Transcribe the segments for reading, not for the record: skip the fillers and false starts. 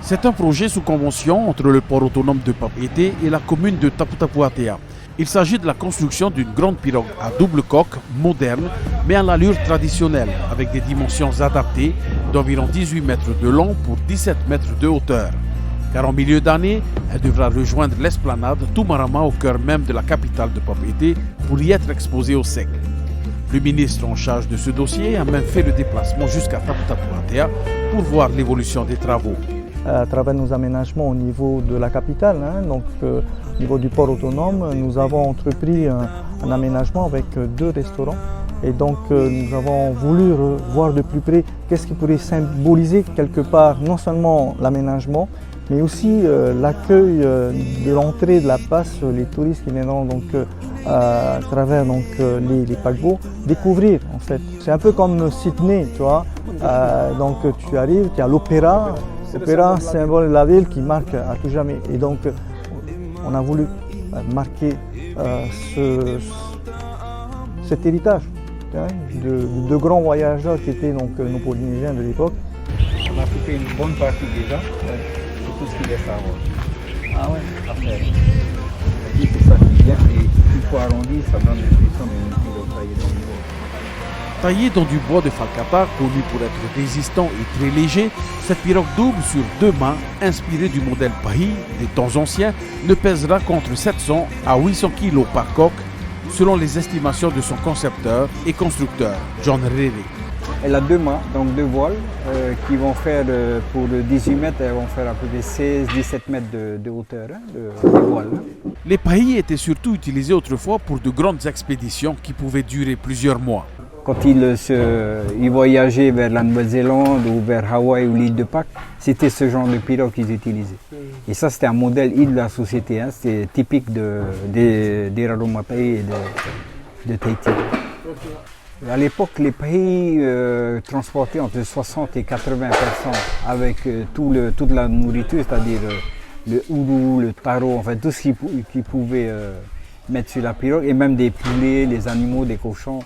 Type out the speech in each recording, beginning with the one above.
C'est un projet sous convention entre le port autonome de Papeete et la commune de Tapu-Tapu-Atea. Il s'agit de la construction d'une grande pirogue à double coque, moderne, mais à l'allure traditionnelle, avec des dimensions adaptées d'environ 18 mètres de long pour 17 mètres de hauteur. Car en milieu d'année, elle devra rejoindre l'esplanade Tumarama au cœur même de la capitale de Papeete pour y être exposée au sec. Le ministre en charge de ce dossier a même fait le déplacement jusqu'à Tapu-Tapu-Atea pour voir l'évolution des travaux. À travers nos aménagements au niveau de la capitale, au niveau du port autonome, nous avons entrepris un aménagement avec 2 restaurants. Et donc nous avons voulu voir de plus près qu'est-ce qui pourrait symboliser quelque part non seulement l'aménagement, mais aussi l'accueil de l'entrée de la place, les touristes qui viendront donc à travers les paquebots découvrir en fait. C'est un peu comme Sydney, tu vois. Donc tu arrives, tu as l'opéra. L'opéra, symbole de la ville qui marque à tout jamais. Et donc, on a voulu marquer cet héritage de grands voyageurs qui étaient donc, nos Polynésiens de l'époque. On a fait une bonne partie déjà, c'est tout ce qu'il reste à voir. Ah ouais, à faire. Et c'est ça qui vient, et une fois arrondi, ça donne l'impression d'une pirogue taillée dans le bois. Taillée dans du bois de falcata, connu pour être résistant et très léger, cette pirogue double sur 2 mâts, inspirée du modèle Pahi des temps anciens, ne pèsera qu'entre 700 à 800 kg par coque, selon les estimations de son concepteur et constructeur, John Rere. Elle a 2 mâts, donc 2 voiles, qui vont faire pour 18 mètres, elles vont faire à peu près 16-17 mètres de hauteur de voiles. Les Pahi étaient surtout utilisés autrefois pour de grandes expéditions qui pouvaient durer plusieurs mois. Quand ils voyageaient vers la Nouvelle-Zélande ou vers Hawaï ou l'île de Pâques, c'était ce genre de pirogue qu'ils utilisaient. Et ça, c'était un modèle île de la société, c'était typique des Raromatai et de Tahiti. À l'époque, les pays transportaient entre 60 et 80 personnes avec toute la nourriture, c'est-à-dire le hourou, le taro, enfin tout ce qu'ils pouvaient mettre sur la pirogue, et même des poulets, des animaux, des cochons.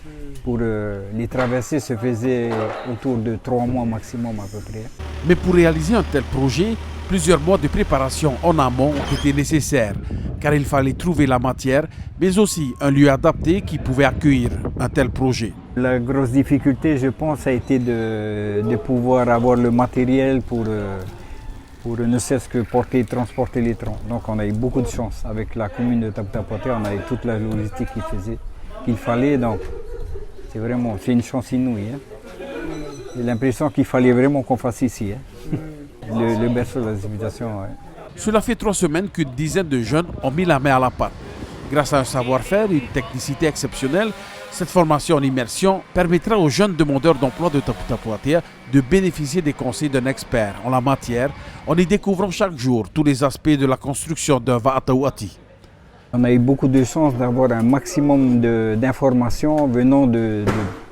Pour les traversées se faisaient autour de 3 mois maximum à peu près. Mais pour réaliser un tel projet, plusieurs mois de préparation en amont ont été nécessaires, car il fallait trouver la matière, mais aussi un lieu adapté qui pouvait accueillir un tel projet. La grosse difficulté, je pense, a été de pouvoir avoir le matériel pour ne cesse que porter et transporter les troncs. Donc on a eu beaucoup de chance avec la commune de Tapu-Tapu-Atea, on a eu toute la logistique qu'il fallait. Donc c'est une chance inouïe. J'ai l'impression qu'il fallait vraiment qu'on fasse ici, le berceau de la civilisation. Ouais. Cela fait 3 semaines qu'une dizaine de jeunes ont mis la main à la pâte. Grâce à un savoir-faire et une technicité exceptionnelle, cette formation en immersion permettra aux jeunes demandeurs d'emploi de Tapu-Tapu-Atea de bénéficier des conseils d'un expert en la matière en y découvrant chaque jour tous les aspects de la construction d'un Vaatauati. On a eu beaucoup de chance d'avoir un maximum d'informations venant de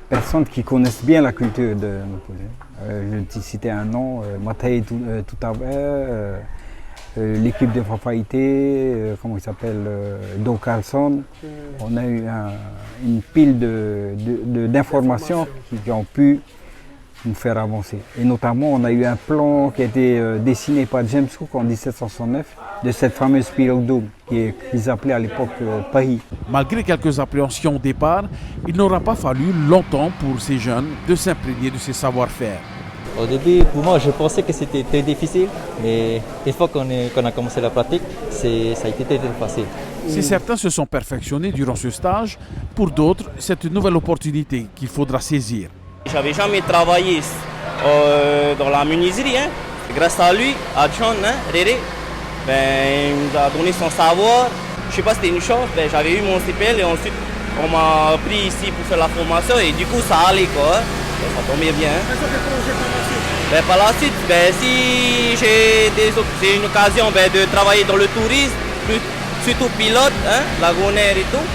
personnes qui connaissent bien la culture de nos Polynésiens. Je vais te citer un nom, Matai Tutave, l'équipe de Fafaïté, comment il s'appelle, Do Carlson. On a eu une pile d'informations qui ont pu nous faire avancer. Et notamment, on a eu un plan qui a été dessiné par James Cook en 1769 de cette fameuse pirogue double qu'ils appelaient à l'époque Pahi. Malgré quelques appréhensions au départ, il n'aura pas fallu longtemps pour ces jeunes de s'imprégner de ces savoir-faire. Au début, pour moi, je pensais que c'était très difficile, mais une fois qu'on a commencé la pratique, ça a été très facile. Si certains se sont perfectionnés durant ce stage, pour d'autres, c'est une nouvelle opportunité qu'il faudra saisir. J'avais jamais travaillé dans la menuiserie. Grâce à lui, à John Rere, il nous a donné son savoir. Je ne sais pas si c'était une chance, j'avais eu mon CPL et ensuite on m'a pris ici pour faire la formation et du coup ça allait quoi. Ça tombait bien. Par la suite, si j'ai une occasion de travailler dans le tourisme, surtout pilote, lagonaire et tout,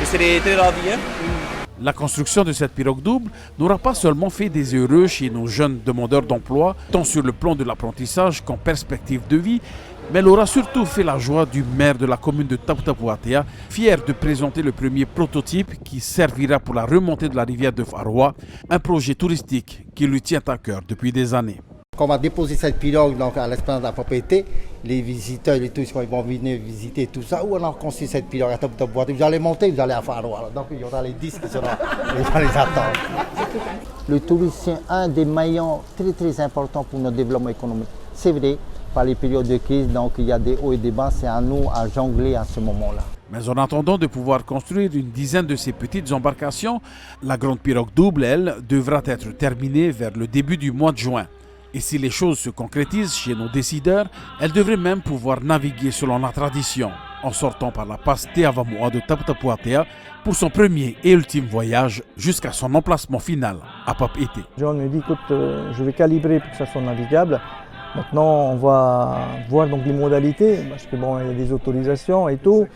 je serais très ravi. La construction de cette pirogue double n'aura pas seulement fait des heureux chez nos jeunes demandeurs d'emploi, tant sur le plan de l'apprentissage qu'en perspective de vie, mais elle aura surtout fait la joie du maire de la commune de Tapu-Tapu-Atea, fier de présenter le premier prototype qui servira pour la remontée de la rivière de Wharoa, un projet touristique qui lui tient à cœur depuis des années. Quand on va déposer cette pirogue donc, à l'esplanade de la propriété, les visiteurs et tout, ils vont venir visiter tout ça. Où on a construit cette pirogue à Taputapuatea? Vous allez monter, vous allez à Faroa. Donc il y aura les 10 qui seront les gens les attendent. Le tourisme, c'est un des maillons très très importants pour notre développement économique. C'est vrai, par les périodes de crise, donc il y a des hauts et des bas, c'est à nous à jongler à ce moment-là. Mais en attendant de pouvoir construire une dizaine de ces petites embarcations, la grande pirogue double, elle, devra être terminée vers le début du mois de juin. Et si les choses se concrétisent chez nos décideurs, elle devrait même pouvoir naviguer selon la tradition, en sortant par la passe Te Avamoa de Taputapuatea pour son premier et ultime voyage jusqu'à son emplacement final à Papeete. John me dit, écoute, je vais calibrer pour que ça soit navigable. Maintenant, on va voir donc les modalités, parce que bon, il y a des autorisations et tout,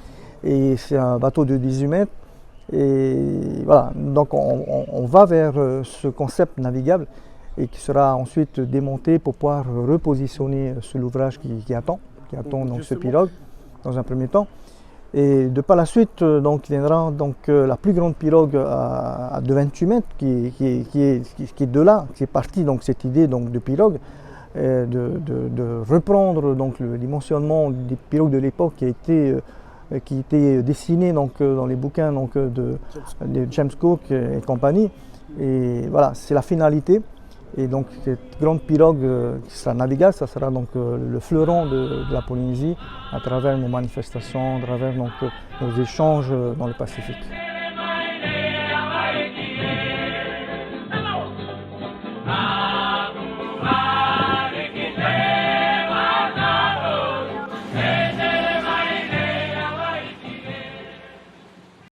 et c'est un bateau de 18 mètres. Et voilà, donc on va vers ce concept navigable et qui sera ensuite démonté pour pouvoir repositionner ce l'ouvrage qui attend donc ce pirogue dans un premier temps. Et de par la suite, donc viendra donc la plus grande pirogue de 28 mètres qui est de là, qui est partie donc cette idée donc de pirogue. De reprendre donc le dimensionnement des pirogues de l'époque qui était dessiné donc dans les bouquins donc de James Cook et compagnie. Et voilà, c'est la finalité. Et donc cette grande pirogue qui sera navigable, ça sera donc le fleuron de la Polynésie à travers nos manifestations, à travers donc, nos échanges dans le Pacifique.